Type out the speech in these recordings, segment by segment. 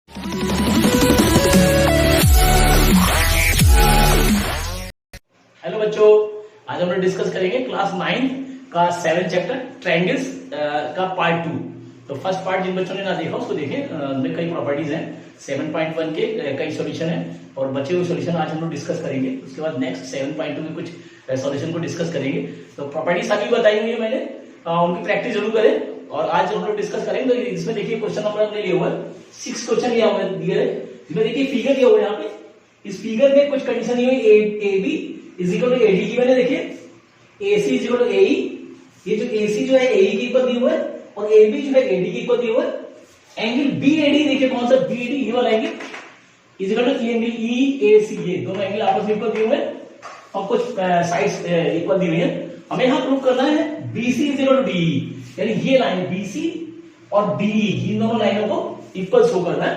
Hello बच्चों, आज हम लोग डिस्कस करेंगे क्लास 9 का 7 चैप्टर ट्रायंगल्स का पार्ट 2। तो फर्स्ट पार्ट जिन बच्चों ने ना देखा उसको देखें। उनमें कई प्रॉपर्टीज हैं, 7.1 के कई सॉल्यूशन हैं और बचे हुए सॉल्यूशन आज हम लोग डिस्कस करेंगे। उसके बाद नेक्स्ट 7.2 के कुछ सॉल्यूशन को डिस्कस करेंगे। तो प्रॉपर्टी सभी बताई हुई है मैंने, उनकी प्रैक्टिस जरूर करें। और आज हम लोग डिस्कस करेंगे। तो इसमें देखिए क्वेश्चन नंबर हमने लिया हुआ है 6 क्वेश्चन लिया हुआ है दिया है। इसमें देखिए फिगर दिया हुआ है यहाँ पे। इस फिगर में कुछ कंडीशन दी हुई A B is equal to AD की मैंने देखिए AC is equal to AE। ये जो AC जो है AE के इक्वल दिया हुआ है और AB जो है AD के इक्वल दिया हुआ है। एंगल BAD देखिए कौन सा BAD, ये वाला angle is equal to angle EAC। ये दोनों एंगल आपस में इक्वल दिए हुए हैं और कुछ साइड्स इक्वल दी हुई है। हमें यहां प्रूव करना है BC is equal to DE, यानी ये लाइन BC और DE इन दोनों लाइनों को इक्वल शो करना है।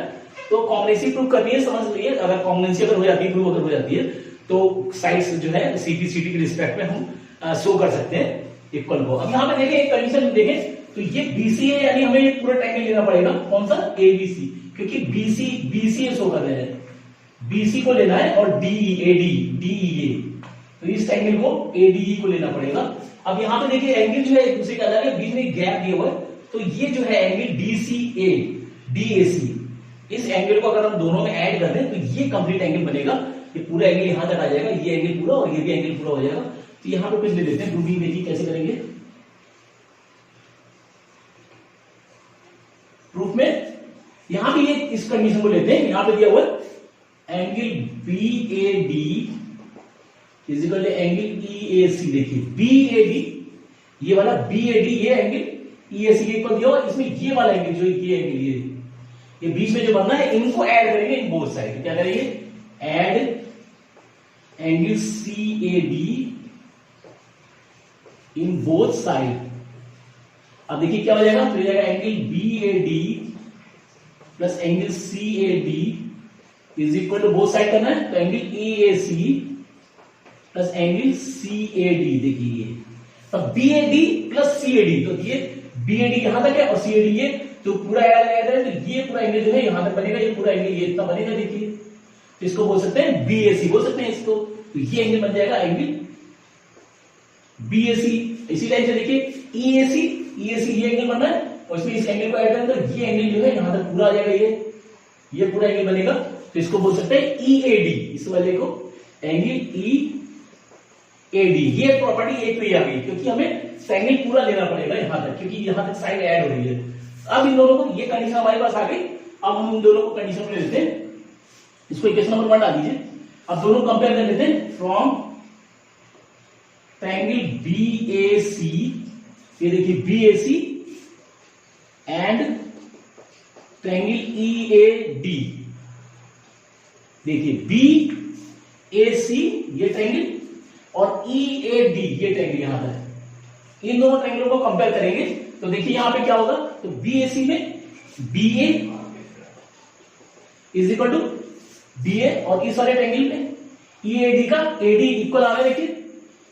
तो कॉम्बिनेशन प्रूव करनी है, समझ लीजिए। अगर कॉम्बिनेशन अगर हो जाती है, प्रूव अगर हो जाती है तो साइड्स जो है CP/CD के रिस्पेक्ट में हम शो कर सकते हैं इक्वल को। अब यहाँ पे देखें एक कंडीशन देखें तो ये BC है, यानी हमें पूरा ट्रायंगल लेना पड़ेगा। कौन सा? ABC, क्योंकि BC शो कर रहे हैं। BC को लेना है और DE तो इस ट्रायंगल को ADE को लेना पड़ेगा। अब यहाँ पे देखिए एंगल जो है एक दूसरे का अलग है, बीच में गैप दिया हुआ है। तो ये जो है एंगल DAC, इस एंगल को अगर हम दोनों में ऐड कर दें तो ये कंप्लीट एंगल बनेगा। ये पूरा एंगल यहां तक आ जाएगा, ये एंगल पूरा और ये भी एंगल पूरा हो जाएगा। तो यहां पे कुछ ले लेते हैं, प्रूविंग देखिए कैसे करेंगे। प्रूफ में यहां पे ये इस कंडीशन को लेते हैं। यहां पे दिया हुआ है angle BAD is equal to angle EAC। देखिए BAD, ये वाला BAD, ये एंगल EAC के इक्वल दिया हुआ। इसमें ये वाला एंगल जो ये एंगल ये बीच में जो बनना है, इनको ऐड करेंगे इन बोथ साइड। तो क्या करेंगे? Add angle CAD in both side. अब देखिए क्या हो जाएगा, तो जाएगा angle BAD plus angle CAD is equal to both side करना है, तो angle EAC plus angle CAD। देखिए ये तो BAD प्लस CAD, तो ये BAD यहां तक है और CAD ये तो पूरा ऐड है। तो ये पूरा एंगल जो है यहां तक बनेगा, ये पूरा एंगल ये इतना बनेगा। देखिए तो इसको बोल सकते हैं BAC, बोल सकते हैं इसको। तो ये एंगल बन जाएगा एंगल BAC। इसी लाइन से देखिए EAC ये एंगल बनना है और इसमें इस एंगल को ऐड करें तो ये एंगल जो है यहां तक पूरा आ जाएगा। ये पूरा एंगल बनेगा। तो इसको बोल सकते हैं EAD, इस वाले को एंगल EAD। ये प्रॉपर्टी एक पे आ गई, क्योंकि हमें एंगल पूरा लेना पड़ेगा यहां तक, क्योंकि यहां तक साइड ऐड हो रही है। अब इन दोनों को, ये कंडीशन हमारे पास आ गई। अब हम इन दोनों को कंडीशन में लेते हैं। इसको इक्वेशन नंबर 1 डाल दीजिए। अब दोनों कंपेयर कर लेते हैं। फ्रॉम ट्रायंगल BAC, ये देखिए BAC एंड ट्रायंगल EAD। देखिए BAC ये ट्रायंगल और EAD ये ट्रायंगल यहां पर। इन दोनों ट्रायंगलों को कंपेयर करेंगे तो देखिए यहां पे क्या होगा, तो BAC में BA is equal to BA और इस वाले ट्रायंगल में EAD का AD इक्वल आ रहा है। देखिए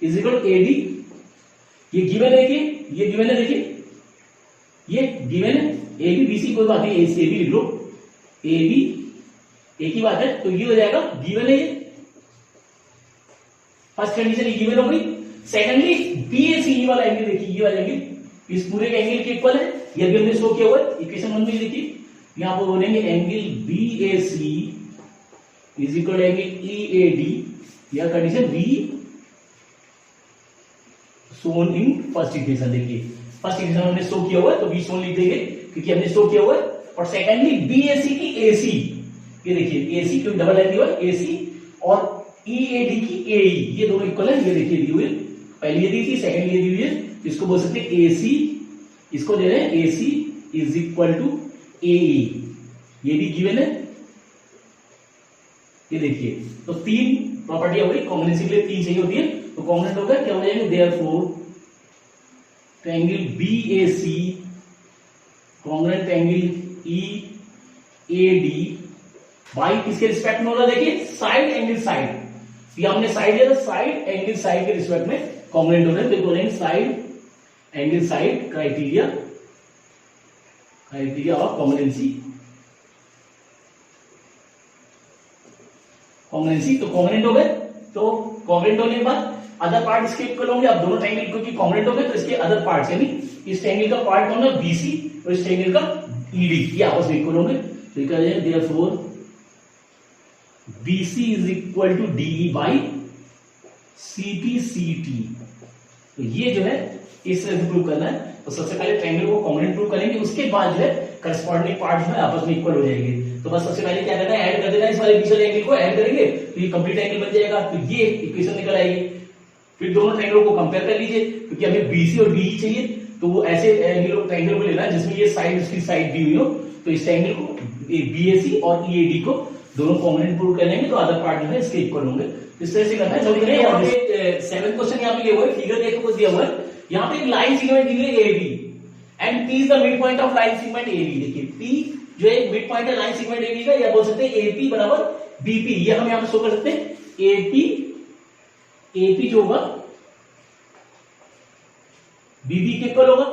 इज इक्वल टू AD। ये गिवन है, देखिए ये गिवन है, देखिए ये गिवन है। AB BC कोई बात नहीं, AB लिख लो, AB एक ही बात है। तो ये हो जाएगा गिवन है। ये फर्स्ट कंडीशन ये गिवन हो गई। सेकेंडली BAC वाला एंगल देखिए, ये वाला एंगल इस पूरे के एंगल के इक्वल है। ये भी हमने शो किया हुआ है इक्वेशन 1 में। देखिए यहां पर बोलेंगे angle BAC is equal angle EAD। यह condition be shown in first equation. देखिए फर्स्ट इक्वेशन हमने शो किया हुआ है तो बी सोन लिख देंगे, क्योंकि हमने शो किया हुआ है। और सेकेंडली BAC की AC, ये देखिए AC क्यों डबल लाइन दिया हुआ है, AC और EAD की AE, ये दोनों इक्वल है। ये देखिए दी हुई है, पहली ये दी थी, सेकेंड ये दी हुई है। इसको बोल सकते हैं AC, इसको दे रहे हैं AC is equal to AE। ये भी गिवन है। ये देखिए तो 3 प्रॉपर्टी हो गई। कॉम्बिनेशन के लिए 3 चाहिए होती है, तो कॉम्बिनेट होगा क्या हो जाएगा, therefore triangle BAC congruent triangle EAD by किसके रिस्पेक्ट में होगा, देखिए साइड एंगल साइड। ये हमने साइड लिया था, साइड एंगल साइड के रिस्पेक्ट में कॉन्ग्रुएंट हो रहे हैं। तो बोलेंगे side angle side criteria of कॉम्बिनेंसी कॉन्ग्रुएंसी, तो कॉन्ग्रुएंट हो गए। तो कॉन्ग्रुएंट होने के बाद अदर पार्ट इसके इक्वल होंगे। अब दोनों ट्रायंगल क्योंकि कॉन्ग्रुएंट हो गए तो इसके अदर पार्ट्स यानी इस ट्रायंगल का पार्ट कौन है, बीसी, और इस ट्रायंगल का ईडी, ये आपस में इक्वल होंगे। तो क्या है, therefore BC is equal to DE by CP CT. तो ये जो है इस तरह से प्रूव करना है। तो सबसे पहले ट्रायंगल को कॉन्ग्रुएंट प्रूव करेंगे, उसके बाद जो है करस्पॉन्डिंग पार्ट जो है आपस में इक्वल हो जाएंगे। तो बस सबसे पहले क्या करना है, ऐड कर देना है, इस वाले बीच वाले एंगल को ऐड करेंगे तो ये कंप्लीट एंगल बन जाएगा। तो ये इक्वेशन निकल आएगी। फिर दोनों ट्रायंगलों को कंपेयर कर लीजिए, क्योंकि हमें बीसी और डीई चाहिए, तो वो ऐसे एंगल ट्रायंगल को लेना है जिसमें ये साइड उसकी साइड दी हुई हो। तो इस ट्रायंगल को बीएसी और ईएडी को दोनों कॉन्ग्रुएंट प्रूव कर लेंगे तो अदर पार्ट जो है इसके इक्वल होंगे। इस तरह से करना है। चलिए यहाँ पे 7th क्वेश्चन यहाँ पे लिया हुआ है, फिगर देखो को दिया हुआ है। यहाँ पे एक लाइन सेगमेंट दी हुई है AB and P is the mid point of line segment AB. देखिए पी जो एक मिड पॉइंट है लाइन सेगमेंट एबी का, या बोल सकते हैं एपी बराबर बीपी, ये हम यहाँ पे शो कर सकते हैं। एपी जो होगा बीबी के इक्वल होगा,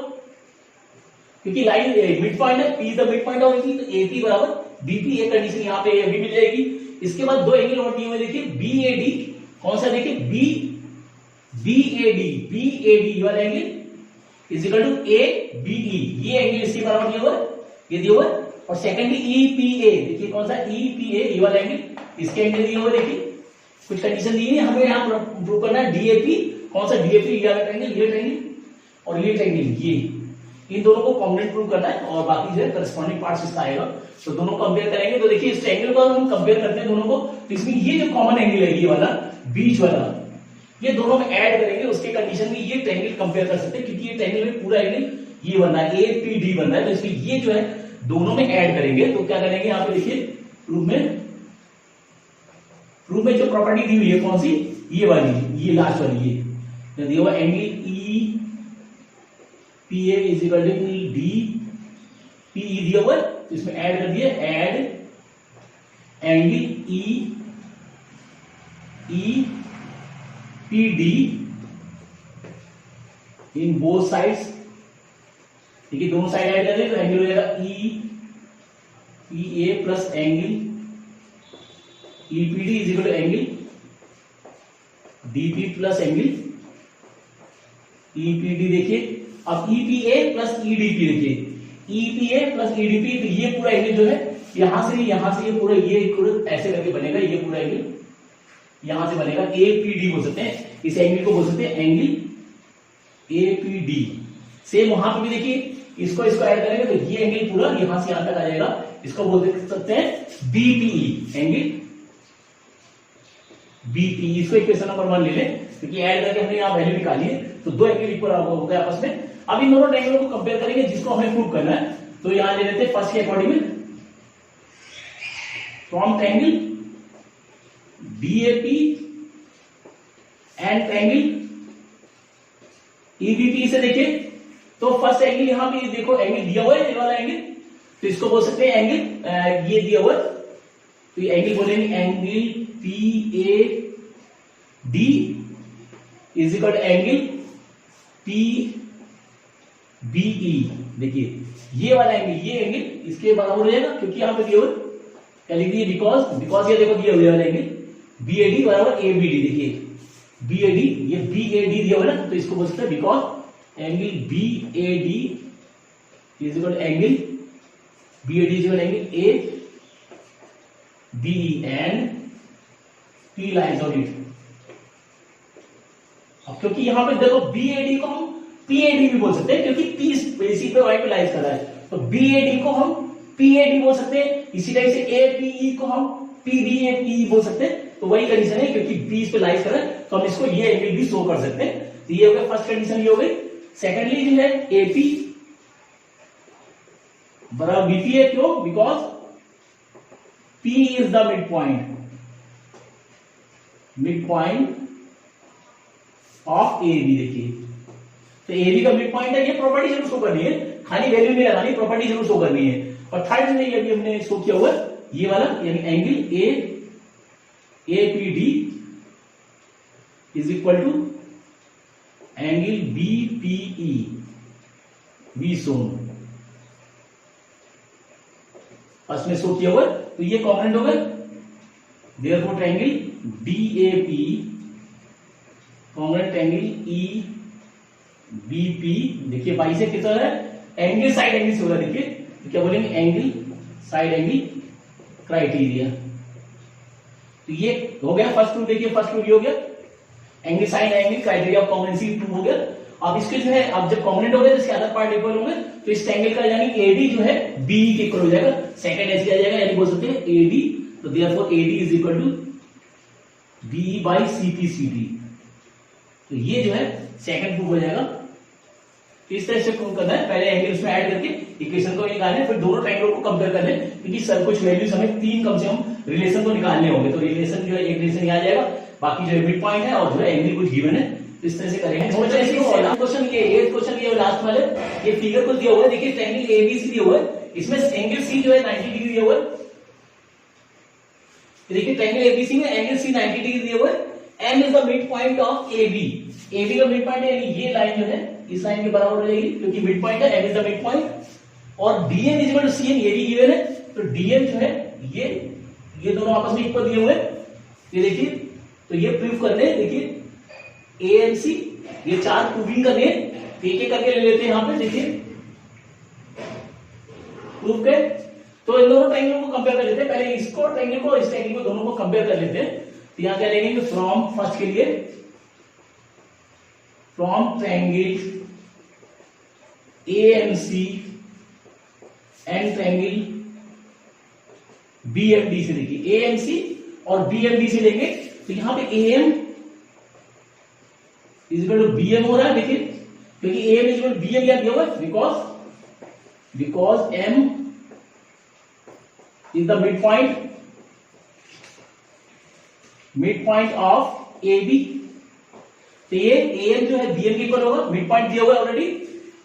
क्योंकि लाइन मिड पॉइंट है, P is the mid point of AB, तो एपी बराबर बीपी, ये कंडीशन यहाँ पे अभी मिल जाएगी। इसके बाद दो एंगल और दिए हुए, देखिए बीएडी, कौन सा, देखिए बीएडी वाला angle is equal to A BE, ये एंगल इसके बराबर दिया हुआ है, ये दिया हुआ है। और सेकेंडली ईपीए, देखिए कौन सा ईपीए, ये वाला एंगल, इसके एंगल दिए हुए, देखिए कुछ कंडीशन दी है, हमें यहाँ प्रूव करना है डीएपी, कौन सा डीएपी, ये वाला ट्रायंगल, ये ट्रायंगल और ये ट्रायंगल, ये इन दोनों को कॉन्ग्रुएंट प्रूव करना है और बाकी जो है करस्पॉन्डिंग पार्ट्स इसका आएगा। तो दोनों कंपेयर करेंगे। तो देखिए इस ट्रायंगल को हम कंपेयर करते हैं दोनों को, तो इसमें ये जो कॉमन एंगल है ये वाला बीच वाला, ये दोनों में ऐड करेंगे, उसके कंडीशन में ये ट्रायंगल कंपेयर कर सकते हैं, क्योंकि ये ट्रायंगल में पूरा एंगल ये बन रहा है, एपीडी बन रहा है, तो इसमें ये जो है दोनों में ऐड करेंगे। तो क्या करेंगे यहाँ पे, देखिए प्रूफ में जो प्रॉपर्टी दी हुई है कौन सी, ये वाली, ये लास्ट वाली, ये दिया हुआ angle E P A is equal to D PE दिया हुआ है, तो इसमें ऐड कर दिया, add angle E P D in both sides. ठीक है, दोनों साइड ऐड कर दें तो एंगल हो जाएगा E P A plus angle E P D is equal to angle DP plus angle E P D. देखिए अब ईपीए प्लस ईडीपी, देखिए ईपीए प्लस ईडीपी, तो ये पूरा एंगल जो है यहां से ये पूरा ये ऐसे करके बनेगा, ये पूरा एंगल यहां से बनेगा, एपीडी बोल सकते हैं इस एंगल को, बोल सकते हैं एंगल एपीडी। सेम वहां पे भी देखिए इसको ऐड करेंगे तो ये एंगल पूरा यहां से यहां तक आ जाएगा, इसको बोल सकते हैं बीपीई, एंगल बीपी। इसको इक्वेशन नंबर 1 ले लें, क्योंकि ऐड करके हमने यहाँ वैल्यू निकाली है, तो दो एंगल इक्वल हो गए आपस में। अब इन दोनों ट्रायंगलों को कंपेयर करेंगे जिसको हमें प्रूव करना है। तो यहां ले लेते हैं फर्स्ट के अकॉर्डिंग में, from triangle DAP and triangle EBP से देखिए, तो फर्स्ट एंगल यहां पे देखो एंगल दिया हुआ है, ये वाला एंगल, तो इसको बोल सकते हैं एंगल ये दिया हुआ है, तो ये एंगल बोलेंगे angle P A D is equal to angle P BE. देखिए ये वाला एंगल, ये एंगल इसके बराबर हो जाएगा, क्योंकि यहां पे दिया हुआ क्या लिख दिए, बिकॉज ये देखो दिया हुआ वाला एंगल बीएडी बराबर एबीडी। देखिए बीएडी, ये बीएडी दिया हुआ ना, तो इसको बोल सकते हैं because angle BAD is equal to angle BAD is equal angle A BE and P lies on it. अब क्योंकि यहां पे देखो बीएडी को हम पीएडी भी बोल सकते हैं, क्योंकि पी इसी पे वाई पे लाइज कर रहा है, तो बीएडी को हम पीएडी बोल सकते हैं। इसी टाइप से एपीई को हम पीबीएपी बोल सकते हैं। तो वही कंडीशन है, क्योंकि बी इस पे लाइज कर रहा है, तो हम इसको ये एंगल भी शो कर सकते हैं। तो ये हो गया फर्स्ट कंडीशन, ये हो गई। सेकेंडली जो है एपी बराबर बीपी है, क्यों, because P is the mid point of A B. देखिए तो ए बी का मिड पॉइंट है, ये प्रॉपर्टी जरूर शो करनी है, खाली वैल्यू नहीं लगानी, प्रॉपर्टी जरूर शो करनी है। और थर्ड में ये भी हमने शो किया हुआ ये वाला, यानी angle A P D is equal to angle B PE, be shown first में शो किया हुआ, तो ये कॉम्पोनेंट हो गए। Therefore triangle DAP congruent triangle EBP, देखिए बाई से कितना है एंगल साइड एंगल से हो रहा है, देखिए तो क्या बोलेंगे एंगल साइड एंगल क्राइटेरिया। तो ये हो गया फर्स्ट रूल, देखिए फर्स्ट रूल ये हो गया angle side angle criteria of congruency prove हो गया। अब इसके जो है अब जब कॉम्पोनेंट हो गए इसके अदर पार्ट इक्वल होंगे तो इस ट्रायंगल का यानी एडी जो है बी के इक्वल हो जाएगा, सेकंड ऐसे आ जाएगा, यानी बोल सकते हैं एडी, तो therefore AD is equal to B by CP CD. तो ये जो है सेकंड प्रूफ हो जाएगा। तो इस तरह से प्रूव करना है, पहले एंगल उसमें ऐड करके इक्वेशन को निकालना है, फिर दोनों ट्रायंगल को कंपेयर करना है, क्योंकि सब कुछ वैल्यूज हमें तीन कम से कम रिलेशन को निकालने होंगे। तो रिलेशन जो है एक रिलेशन यहाँ आ जाएगा, बाकी जो है मिड पॉइंट है और जो है एंगल कुछ गिवन है, तो इस तरह से करेंगे। क्वेश्चन ये लास्ट वाले ये फिगर कुछ दिया हुआ है, देखिए ट्रायंगल एबीसी दिया हुआ है, इसमें एंगल सी जो है 90 डिग्री दिया हुआ है। देखिए ट्रायंगल एबीसी में एंगल सी 90 डिग्री दिया हुआ है। M is the mid point of AB, AB का मिड पॉइंट है, यानी ये लाइन जो है इस लाइन के बराबर हो जाएगी क्योंकि मिड पॉइंट है, M is the mid point. और DM is equal to CM, ये भी गिवन है, तो डीएम जो है ये दोनों आपस में इक्वल दिए हुए हैं। ये देखिए तो ये प्रूव करने, देखिए एएमसी ये चार प्रूविंग करने, एक एक करके ले लेते हैं यहाँ पे, देखिए प्रूव के। तो इन दोनों ट्रायंगल को कंपेयर कर लेते हैं, पहले इसको ट्रायंगल को इस ट्रायंगल को दोनों को कंपेयर कर लेते हैं। तो यहां क्या लेंगे फ्रॉम फर्स्ट के लिए from triangle AMC and triangle BMD से, देखिए एएमसी और बीएमडी से लेंगे, तो यहां पे AM is equal to BM हो रहा है, देखिए क्योंकि AM is equal to BM क्या दिया हुआ है, because M is the mid point of A B. तो ये एएम जो है बीएम के इक्वल होगा, मिड पॉइंट दिया हुआ है ऑलरेडी,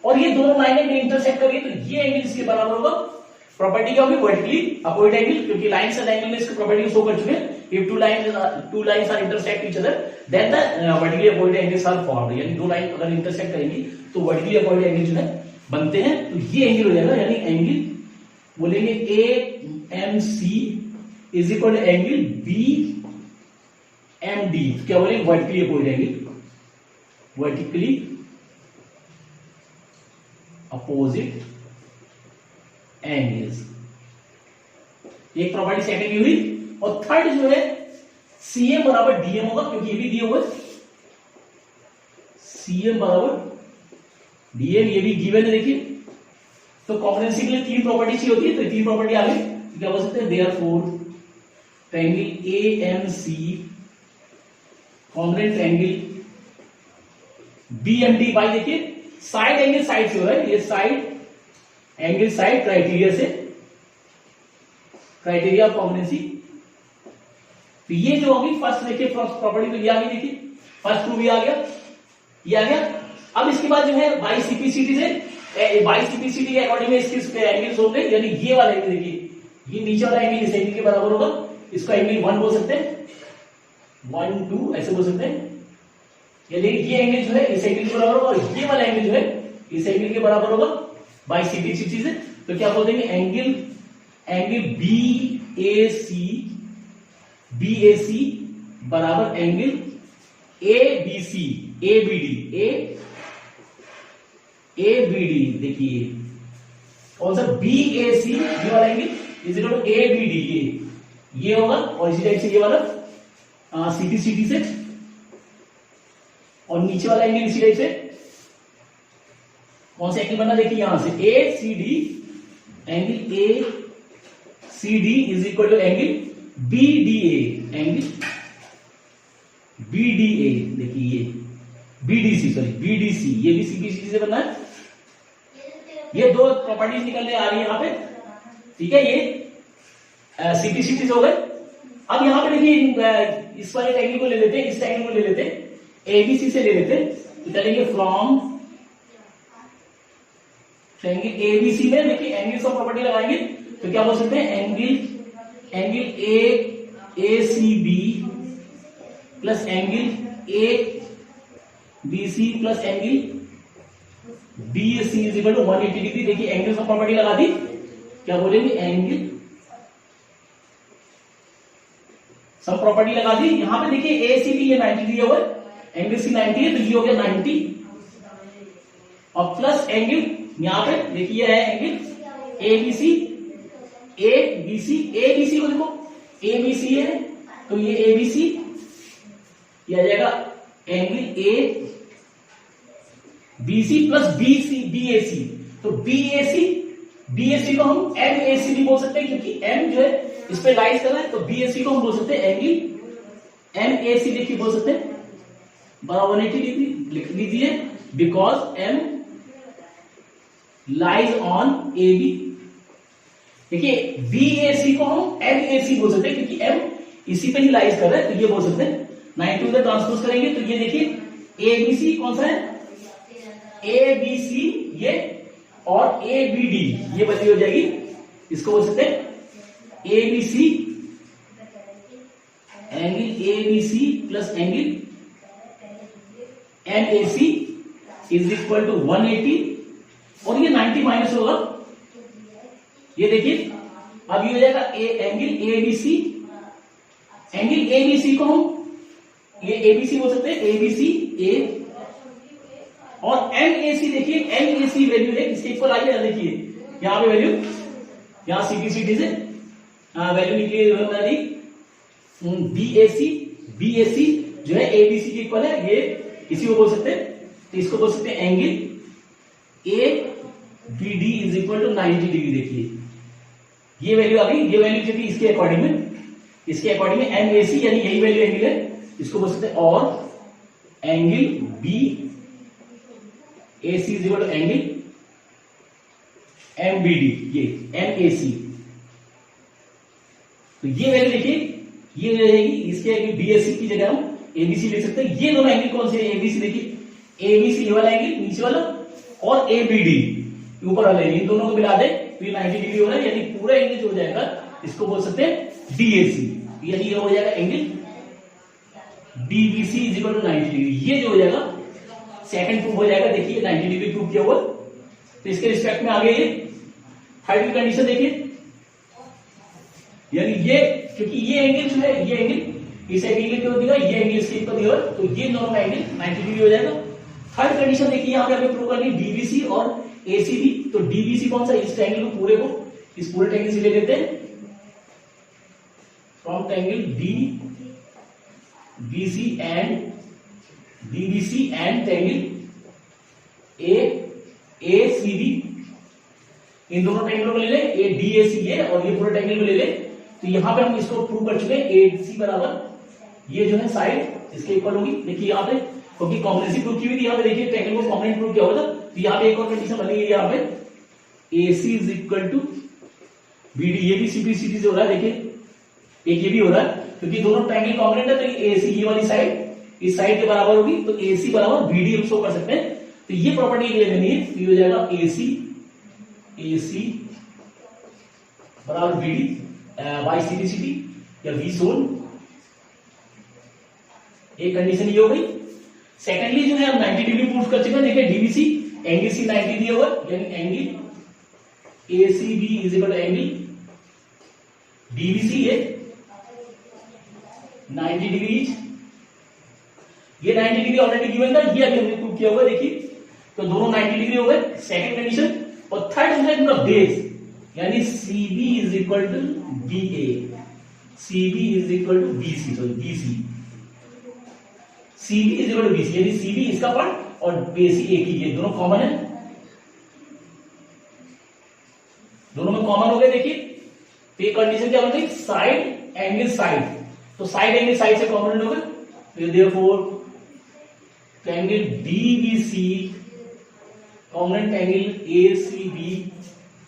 और ये दोनों लाइनें इंटरसेक्ट करेंगे तो ये एंगल इसके बराबर होगा। प्रॉपर्टी क्या होगी वर्टिकली अपोजिट एंगल, क्योंकि लाइन्स एंड एंगल में इसकी प्रॉपर्टी शो कर चुके हैं। If two lines are intersect each other then the vertically opposite angles are formed, यानी दो लाइन अगर इंटरसेक्ट करेंगी तो वर्टिकली अपोजिट एंगल जो है बनते हैं। तो ये एंगल हो जाएगा, यानी एंगल बोलेंगे AMC is equal to angle B MD, क्या बोलेंगे vertically opposite angle, vertically opposite angles. एक प्रॉपर्टी सेकंड की हुई, और थर्ड जो है सीएम बराबर डीएम होगा, क्योंकि ये भी दिए हुए सीएम बराबर डीएम, ये भी गिवन है, देखिए। तो कॉम्बिनेशन के लिए तीन प्रॉपर्टी चाहिए होती है, तो तीन प्रॉपर्टी आ गई, क्या बोल सकते हैं therefore triangle AMC congruent triangle BMD by, देखिए साइड एंगल साइड से हो रहा है, ये साइड एंगल साइड क्राइटेरिया से, क्राइटेरिया ऑफ कॉम्बिनेंसी। तो ये जो होगी फर्स्ट, देखिए फर्स्ट प्रॉपर्टी तो ये आ गई, देखिए फर्स्ट टू भी आ गया, ये आ गया। अब इसके बाद जो है बाई सीपीसीटी से, बाई सीपीसीटी के अकॉर्डिंग में इसके एंगल्स होंगे, यानी ये वाला एंगल, देखिए ये नीचे वाला एंगल इस एंगल के बराबर होगा, इसका एंगल 1 बोल सकते हैं, 1 2 ऐसे बोल सकते हैं। ये एंगल जो है इस एंगल के बराबर होगा, और ये वाला एंगल जो है इस एंगल के बराबर होगा बाई सीपीसीटी से। तो क्या बोल देंगे एंगल बीएसी बराबर एंगल एबीसी एबीडी, देखिए कौन सा बीएसी, ये वाला angle is equal to ABD, ये होगा, और इसी टाइप से ये वाला सीपीसीटी से, और नीचे वाला एंगल इसी टाइप से कौन सा एंगल बना, देखिए यहां से ACD, angle ACD is equal to angle BDA, angle BDA, देखिए ये बीडीसी, सॉरी बीडीसी, ये भी सीपीसीटी से बनना है। ये दो प्रॉपर्टीज निकलने आ रही है यहां पे, ठीक है, ये सीपीसीटी से हो गए। अब यहां पे देखिए इस वाले एंगल को ले लेते हैं, इस एंगल को ले लेते हैं, एबीसी से ले लेते हैं, तो चलेंगे फ्रॉम ट्रायंगल एबीसी में, देखिए एंगल्स ऑफ प्रॉपर्टी लगाएंगे, तो क्या बोल सकते हैं angle ACB plus angle ABC plus angle BAC is equal to 180 degree. देखिए एंगल्स ऑफ प्रॉपर्टी लगा दी, क्या बोलेंगे एंगल सब प्रॉपर्टी लगा दी। यहां पे देखिए ए सी बी ये 90 दिया हुआ है, एंगल सी 90 है, तो ये हो गया 90 और प्लस एंगल यहां पे देखिए है एंगल ए बी सी को देखो ए बी सी है, तो ये ए बी सी आ जाएगा angle A B C plus B A C, तो बी ए सी को हम एम ए सी भी बोल सकते हैं, क्योंकि एम जो है इस पे लाइज कर रहा है, तो बी ए सी को हम बोल सकते हैं एंगल एम ए सी लिख के बोल सकते हैं, बराबर 180 डिग्री लिख लीजिए, because M lies on A B. देखिए बी ए सी को हम एम ए सी बोल सकते हैं, क्योंकि एम इसी पे ही लाइज कर रहा है, तो ये बोल सकते हैं। 90 उधर ट्रांसपोज करेंगे तो ये देखिए ए बी सी कौन सा है, ए बी सी ये, और ए बी डी ये बदली हो जाएगी, इसको बोल सकते हैं A B C angle A B C plus angle M A C is equal to 180, और ये 90 माइनस होगा, ये देखिए अब ये हो जाएगा angle A B C, angle A B C को हम ये ए बी सी बोल सकते हैं, ए बी सी ए, और एम ए सी देखिए एम ए सी वैल्यू है किसके इक्वल आई है, देखिए यहां पे वैल्यू, यहां सीपीसीटी से वैल्यू निकली हमारी बी ए सी जो है ए बी सी के इक्वल है, ये इसी को बोल सकते हैं, तो इसको बोल सकते हैं angle A B D is equal to 90 degree. देखिए ये वैल्यू आ गई, ये वैल्यू जो थी इसके अकॉर्डिंग में एम ए सी यानी यही वैल्यू एंगल है, इसको बोल सकते हैं, और angle B A C is equal to angle M B D, ये एम ए सी, तो ये वैल्यू देखिए ये रहेगी, इसके बी ए सी की जगह हम ए बी सी लिख सकते हैं। ये दोनों एंगल कौन से ए बी सी, देखिए ए बी सी ये वाला एंगल नीचे वाला, और ए बी डी ऊपर वाला, इन दोनों को मिला दे तो ये 90 डिग्री हो रहा है, यानी पूरा एंगल जो हो जाएगा इसको बोल सकते हैं डी ए सी, यानी ये हो जाएगा angle D B C is equal to 90 degree. ये जो हो जाएगा सेकंड प्रूफ हो जाएगा, देखिए 90 डिग्री प्रूफ किया हुआ, तो इसके रिस्पेक्ट में आ गया ये थर्ड की कंडीशन देखिए, यानी ये क्योंकि ये एंगल जो है ये एंगल इस एंगल के ऊपर दिया, ये एंगल इसके ऊपर दिया, तो ये दोनों एंगल 90 डिग्री हो जाएगा। थर्ड कंडीशन देखिए यहां पे हमें प्रूव करनी डीबीसी और एसीबी, तो डीबीसी कौन सा, इस ट्रायंगल को पूरे को इस पूरे ट्रायंगल से ले लेते हैं, from triangle D BC and DBC and triangle A C B, इन दोनों ट्रायंगलों को ले ले, ए डी ए सी है और ये पूरे ट्रायंगल को ले ले, तो यहां पे हम इसको प्रूव कर चुके हैं ए सी बराबर ये जो है साइड इसके इक्वल होगी। देखिए यहाँ पे क्योंकि कॉम्बिनेशन प्रूव की हुई थी, यहाँ पे देखिए ट्रायंगल को कॉम्बिनेट प्रूव किया होगा, तो यहाँ पे एक और कंडीशन बनेगी, यहाँ पे A C is equal to B D, ये भी सीपीसीटी से हो रहा है, देखिए एक ये भी हो रहा है, क्योंकि दोनों ट्रायंगल कॉम्बिनेट है, तो ये ए सी ये वाली साइड इस साइड के बराबर होगी, तो ए सी बराबर बी डी हम शो कर सकते हैं, तो ये प्रॉपर्टी के लिए लेनी है, तो ये हो जाएगा ए सी बराबर बी डी बाई सीपीसीटी या वी सोल, एक कंडीशन ये हो गई। सेकेंडली जो है हम 90 डिग्री प्रूफ कर चुके हैं, देखिए डीबीसी एंगल सी 90 दिया हुआ, यानी angle ACB is equal to angle DBC है 90 डिग्री, ये 90 डिग्री ऑलरेडी गिवन था, ये अभी हमने प्रूव किया हुआ, देखिए तो दोनों 90 डिग्री हो गए, सेकंड कंडीशन। और थर्ड जो है इनका बेस, यानी CB is equal to B A, CB is equal to BC, sorry BC, CB is equal to BC, यानी सीबी इसका पार्ट और बेसी एक ही, ये दोनों कॉमन है, दोनों में कॉमन हो गए। देखिए तो ये कंडीशन क्या बनती है, साइड एंगल साइड, तो साइड एंगल साइड से कॉमन हो गए, तो therefore angle DBC common angle ACB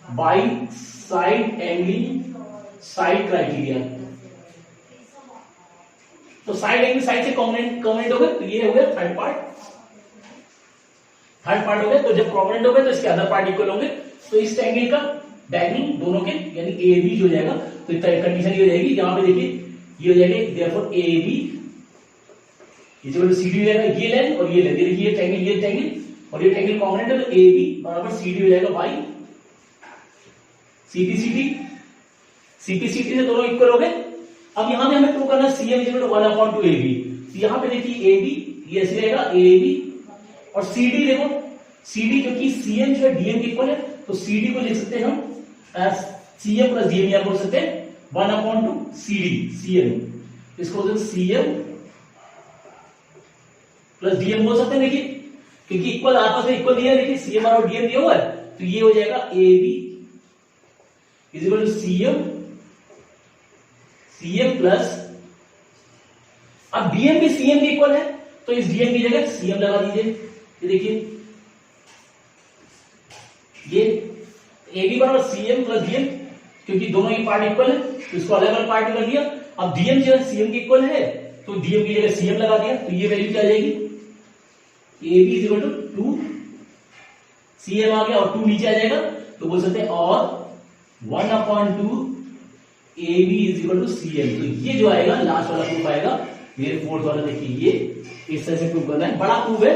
by side angle side criteria, तो साइड एंगल साइड से कॉम्बिनेट हो गए, तो ये हो गया थर्ड पार्ट हो गया। तो जब कॉम्बिनेट हो गए तो इसके अदर पार्ट इक्वल होंगे, तो इस ट्रायंगल का डायगोनल दोनों के यानी ए बी जो जाएगा, तो कंडीशन ये हो जाएगी, यहां पे देखिए ये हो जाएगी therefore A B equal to C D हो जाएगा, ये लेंथ और ये लेंथ, देखिए ये ट्रायंगल और ये ट्रायंगल कॉम्बिनेट है, तो ए बी बराबर सी डी हो जाएगा बाई सीपीसीटी से दोनों इक्वल हो गए, अब यहां पे हमें प्रूव करना है CM इक्वल टू 1/2AB। तो यहां पे देखिए AB ये ऐसे रहेगा AB, और CD देखो CD क्योंकि CM जो है DM के इक्वल है, तो CD को लिख सकते हैं हम CM प्लस DM, या बोल सकते हैं 1/2CD CM, इसको बोलते हैं CM प्लस DM बोल सकते हैं। देखिए क्योंकि इक्वल आपस में इक्वल दिया है, देखिए CM और DM दिया हुआ है, तो ये हो जाएगा AB is equal to CM plus, अब DM भी CM के इक्वल है, तो इस DM की जगह CM लगा दीजिए। ये देखिए ये AB बराबर CM प्लस DM, क्योंकि दोनों ही पार्ट इक्वल है तो इसको अलग अलग पार्ट में कर दिया। अब DM जो है CM के इक्वल है, तो DM की जगह CM लगा दिया, तो ये वैल्यू क्या आ जाएगी, AB is equal to 2 CM आ गया और 2 नीचे आ जाएगा, तो बोल सकते हैं और 1/2 AB is equal to CM। तो ये जो आएगा लास्ट वाला प्रूफ आएगा, मेरे फोर्थ वाला देखिए ये इस तरह से प्रूव करना है। बड़ा प्रूफ है,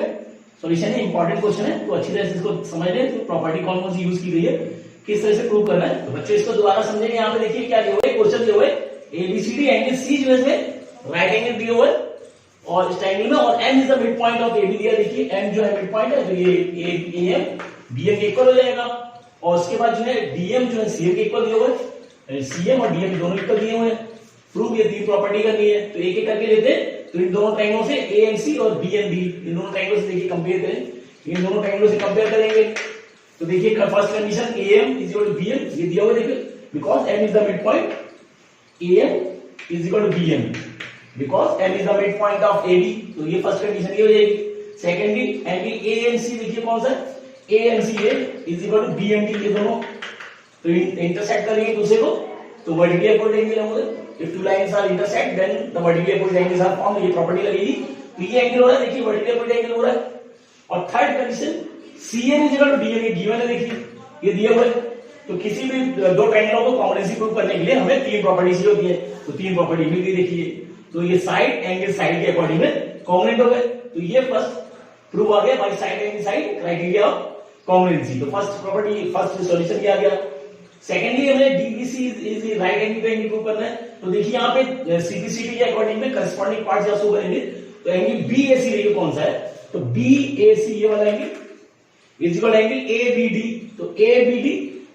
सॉल्यूशन है, इंपॉर्टेंट क्वेश्चन है, तो अच्छी तरह से इसको समझ लें। तो प्रॉपर्टी कौन कौन सी यूज की गई है, किस तरह से प्रूव करना है, तो बच्चों इसको दोबारा समझेंगे। यहाँ पे देखिए क्या दिया हुआ है, क्वेश्चन दिया हुआ है ABCD एंगल C जो है राइट एंगल दिया हुआ है और इस ट्रायंगल में, और M is the mid point of AB दिया, देखिए M जो है मिड पॉइंट है, तो ये AM BM के इक्वल हो जाएगा। और उसके बाद जो है DM जो है CM के इक्वल दिया हुआ है, CM और DM दोनों इक्वल दिए हुए हैं। प्रूफ ये 3 प्रॉपर्टी करनी है, तो एक एक करके लेते हैं। तो इन दोनों ट्रायंगलों से AMC और BNB, इन दोनों ट्रायंगलों से देखिए कंपेयर करें, इन दोनों ट्रायंगलों से कंपेयर करेंगे। तो देखिए first condition AM is equal to BM, ये दिया हुआ है देखिए, because M is the mid point, AM is equal to BM because M is the mid point of AB, तो ये फर्स्ट कंडीशन ये हो जाएगी। सेकेंडली एंगल AMC देखिए कौन सा है, AMC is equal to BMD, ये दोनों तो इंटरसेक्ट करेंगे दूसरे को, तो वर्टिकली अपोजिट एंगल होंगे। If two lines are intersect, then the vertically opposite angles are formed, ये प्रॉपर्टी लगेगी। तो ये एंगल हो रहा है, देखिए वर्टिकली अपोजिट एंगल हो रहा है। और third condition CM is equal to DM, ये गिवन है देखिए, ये दिया हुआ है। तो किसी भी दो ट्रायंगलों को कॉम्बिनेशन प्रूव करने के लिए हमें 3 प्रॉपर्टी चाहिए होती है, तो 3 प्रॉपर्टी मिल गई देखिए। तो ये साइड एंगल साइड के अकॉर्डिंग में कॉन्ग्रुएंट हो गए, तो ये फर्स्ट प्रूव आ गया by side angle side criteria of congruency. तो फर्स्ट प्रॉपर्टी, फर्स्ट सॉल्यूशन ये आ गया। सेकेंडली हमें DBC is right angle triangle prove करना है, तो देखिए यहाँ पे CPCT के अकॉर्डिंग में करस्पॉन्डिंग पार्ट जब शो करेंगे, तो एंगल BAC देखिए कौन सा है, तो BAC ये वाला angle is equal angle ABD, तो ABD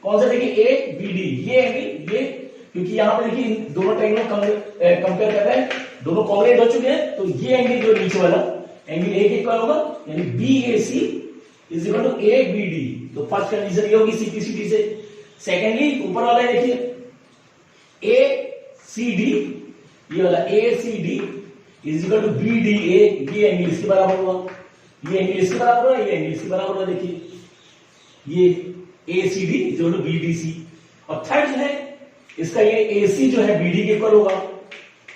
कौन सा देखिए ABD, ये एंगल ये, क्योंकि यहाँ पे देखिए दोनों ट्रायंगल कंपेयर कर रहे हैं, दोनों कॉन्ग्रुएंट हो चुके हैं, तो ये एंगल जो नीचे वाला एंगल A के इक्वल होगा, यानी BAC is equal to ABD। तो फर्स्ट कंडीशन ये होगी CPCT से। सेकेंडली ऊपर वाला है देखिए ACD, ये वाला ACD is equal to BDA, ये एंगल इसके बराबर हुआ, ये एंगल इसके बराबर हुआ, ये एंगल इसके बराबर हुआ, देखिए ये ACD is equal to BDC। और थर्ड जो है इसका ये AC जो है BD के इक्वल होगा,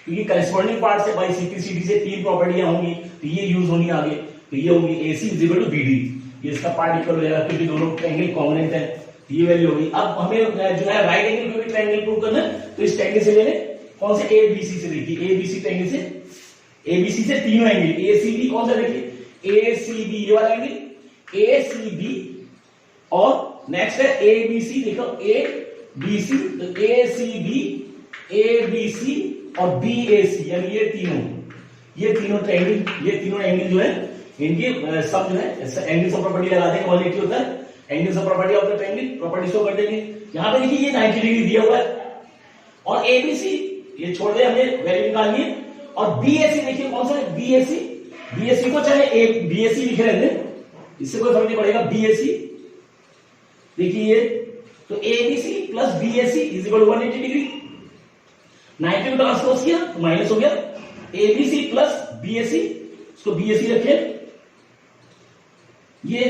क्योंकि करस्पॉन्डिंग पार्ट से बाय CPCT से 3 प्रॉपर्टियां होंगी, तो ये यूज होनी आगे, तो ये होगी AC is equal to BD, ये इसका पार्ट इक्वल हो जाएगा क्योंकि दोनों एंगल कॉन्ग्रुएंट है, ये वैल्यू होगी। अब हमें जो है राइट एंगल पे भी ट्रायंगल प्रूव करना है, तो इस ट्रायंगल से लेने कौन से ABC से, देखिए ABC ट्रायंगल से, ABC से तीनों एंगल ACB कौन सा देखिए ACB, ये वाला एंगल ACB, और नेक्स्ट है ABC, देखो ABC, तो ACB ABC और BAC, यानी ये तीनों ट्रायंगल, ये तीनों एंगल जो है इनकी सब जो है एंगल सब प्रॉपर्टी लगा देंगे, 180 होता है एंगल सब property of the triangle, property show कर देंगे। यहां पे देखिए ये 90 डिग्री दिया हुआ है, और ABC ये छोड़ दे, हमें वैल्यू निकालनी है। और BAC देखिए कौन सा है BAC को चाहे BAC लिखे रहते, इससे कोई फर्क नहीं पड़ेगा। BAC देखिए ये, तो ABC plus BAC is equal to 180 degree, 90 को ट्रांसपोज किया तो माइनस हो गया, ABC प्लस BAC, इसको BAC रखे, ये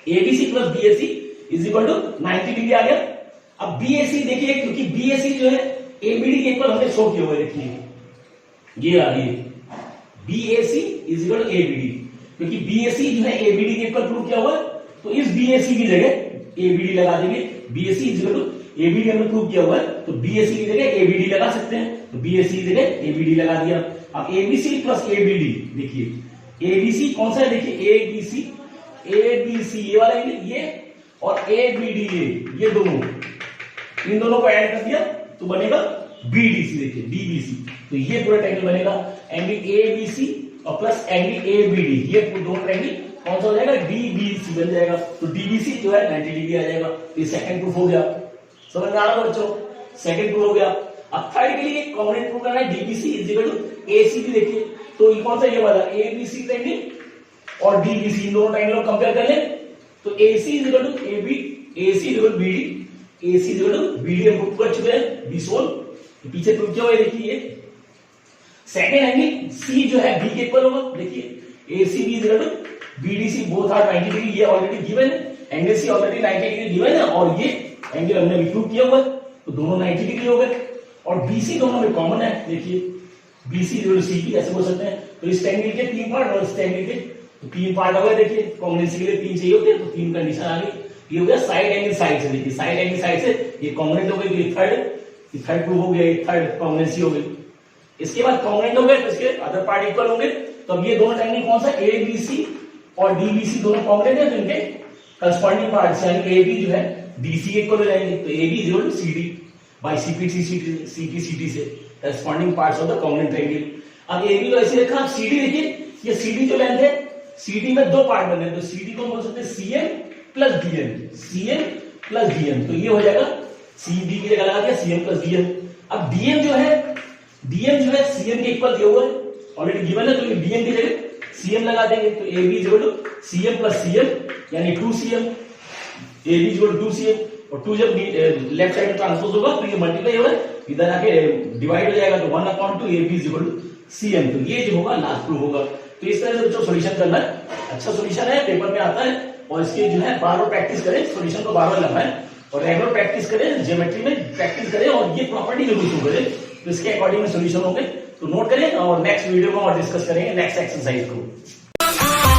ABC plus BAC is equal to 90 degree आ गया। अब BAC देखिए, क्योंकि BAC जो है ABD के इक्वल हमने शो किया हुआ है, देखिए ये आ रही है BAC is equal to ABD, क्योंकि BAC जो है ABD के इक्वल प्रूव किया हुआ है, तो इस BAC की जगह ABD लगा देंगे। BAC is equal to ABD हमने प्रूव किया हुआ है, तो BAC की जगह ABD लगा सकते हैं, तो BAC की जगह ABD लगा दिया। अब ABC प्लस ABD देखिए, ABC कौन सा है देखिए ABC ये वाला ये, और ABD ये दोनों, इन दोनों को ऐड कर दिया तो बनेगा बीडीसी, देखिए डीबीसी, तो ये पूरा ट्रायंगल बनेगा एंगल एबीसी और प्लस एंगल एबीडी, ये दोनों ट्रायंगल कौन सा हो जाएगा, डीबीसी बन जाएगा। तो डीबीसी जो है 90 डिग्री आ जाएगा। तो ये सेकंड प्रूफ हो गया, समझ में आ रहा है बच्चों, सेकंड प्रूफ हो गया। अब थर्ड के लिए कॉम्पोनेंट प्रूफ करना है, DBC is equal to ACB. देखिए तो ये कौन सा, ये वाला एबीसी ट्रायंगल और डीबीसी, इन दोनों ट्रायंगल को कंपेयर कर ले। तो AC is equal to AB, AC is equal to BD, AC is equal to BD हम प्रूव कर चुके हैं, B सोल्व। तो पीछे प्रूव किया हुआ है, देखिए ये सेकंड एंगल C जो है B के इक्वल होगा। देखिए ACB is equal to BDC, both are 90 degree, ये ऑलरेडी गिवन है, angle C already 90 degree given है और ये एंगल हमने भी प्रूव किया हुआ है, तो दोनों 90 डिग्री हो गए। और BC दोनों में कॉमन है, देखिए BC is equal to CP ऐसे बोल सकते हैं। तो इस ट्रायंगल के 3 पार्ट और इस ट्रायंगल के तो 3 पार्ट हो गए। देखिए कॉम्बिनेशन के लिए 3 चाहिए होते हैं, तो 3 कंडीशन आ गई। ये हो गया साइड एंगल साइड से, देखिए साइड एंगल साइड से ये कॉम्बिनेट हो गई, तो ये थर्ड प्रूफ हो गया, ये थर्ड कॉम्बिनेशन हो गई। इसके बाद कॉम्बिनेट हो गए तो इसके अदर पार्ट इक्वल होंगे। तो अब ये दोनों ट्रायंगल कौन सा, ABC और DBC दोनों कॉम्बिनेट है, तो इनके करस्पॉन्डिंग पार्ट यानी AB जो है DC के इक्वल हो जाएंगे। तो AB is equal to CD by CP से corresponding parts of the congruent triangle. अब AB को ऐसे रखा, अब CD देखिए, ये CD जो लेंथ है, CD में 2 पार्ट बने हैं, तो CD को बोल सकते हैं CM plus DN, CM plus DN। तो ये हो जाएगा CD की जगह लगा दिया CM प्लस DN। अब DM जो है CM के इक्वल दिया हुआ है, ऑलरेडी गिवन है, तो DM की जगह CM लगा देंगे। तो AB is equal to CM plus CM यानी 2CM, AB is equal to 2CM और 2 जब लेफ्ट साइड में ट्रांसपोज होगा तो ये मल्टीप्लाई होगा, इधर आके डिवाइड हो जाएगा, तो 1/2 AB is equal to CM। तो ये जो होगा लास्ट प्रूफ होगा। तो इस तरह से बच्चों सॉल्यूशन करना है, अच्छा सॉल्यूशन है, पेपर में आता है और इसके जो है बार बार प्रैक्टिस करें, सॉल्यूशन को बार बार लगाएं और रेगुलर प्रैक्टिस करें, ज्योमेट्री में प्रैक्टिस करें और ये प्रॉपर्टी जरूर शो करें, तो इसके अकॉर्डिंग में सॉल्यूशन होंगे। तो नोट करें और नेक्स्ट वीडियो में और डिस्कस करेंगे नेक्स्ट एक्सरसाइज को।